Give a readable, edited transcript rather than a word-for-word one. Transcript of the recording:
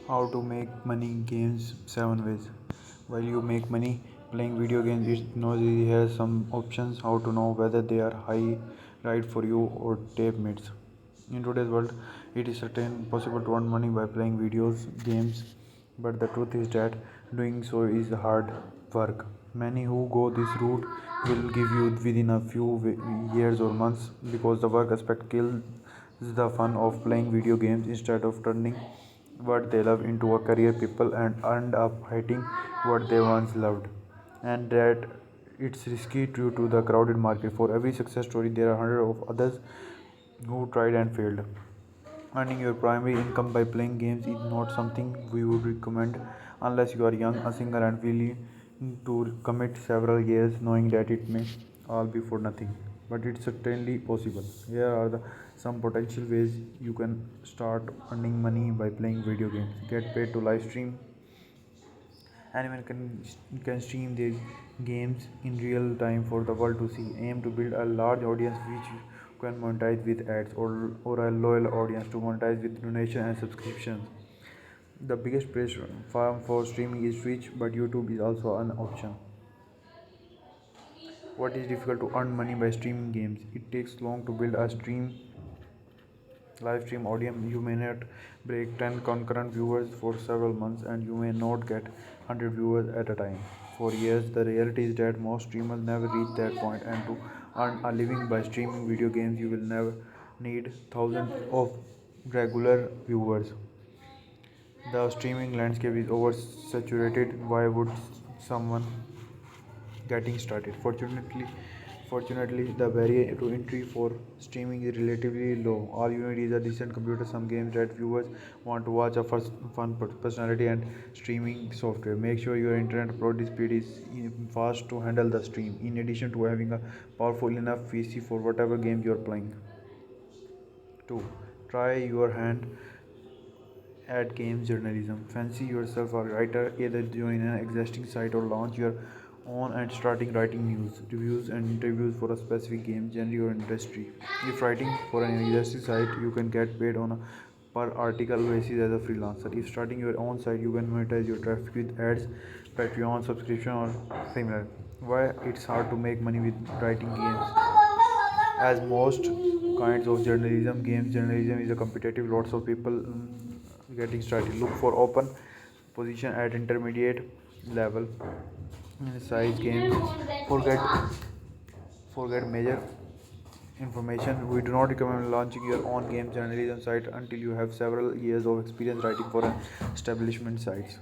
How to make money games 7 ways. While you make money playing video games, it knows it has some options. How to know whether they are high right for you or tape mates. In today's world, it is certain possible to earn money by playing videos games, but the truth is that doing so is hard work. Many who go this route will give you within a few years or months because the work aspect kills the fun of playing video games. Instead of turning what they love into a career, people and end up hating what they once loved, and that it's risky due to the crowded market. For every success story there are hundreds of others who tried and failed. Earning your primary income by playing games is not something we would recommend unless you are young, a single, and willing to commit several years knowing that it may all be for nothing. But it's certainly possible. Here are some potential ways you can start earning money by playing video games. Get paid to live stream. Anyone can stream their games in real time for the world to see. Aim to build a large audience which you can monetize with ads, or a loyal audience to monetize with donation and subscriptions. The biggest platform for streaming is Twitch, but YouTube is also an option. What is difficult to earn money by streaming games? It takes long to build a live stream audience. You may not break 10 concurrent viewers for several months, and you may not get 100 viewers at a time for years. The reality is that most streamers never reach that point, and to earn a living by streaming video games, you will never need thousands of regular viewers. The streaming landscape is oversaturated. Why would someone getting started? Fortunately, the barrier to entry for streaming is relatively low. All you need is a decent computer, some games that viewers want to watch, a first fun personality, and streaming software. Make sure your internet upload speed is fast to handle the stream. In addition to having a powerful enough PC for whatever game you're playing. 2. Try your hand at games journalism. Fancy yourself a writer, either join an existing site or launch your own and starting writing news, reviews, and interviews for a specific game, genre, or industry. If writing for an existing site, you can get paid on a per article basis as a freelancer. If starting your own site, you can monetize your traffic with ads, Patreon subscription, or similar. Why it's hard to make money with writing games? As most kinds of journalism, games journalism is a competitive. Lots of people getting started look for open position at intermediate level size games. Forget forget major information. We do not recommend launching your own game journalism site until you have several years of experience writing for an establishment sites.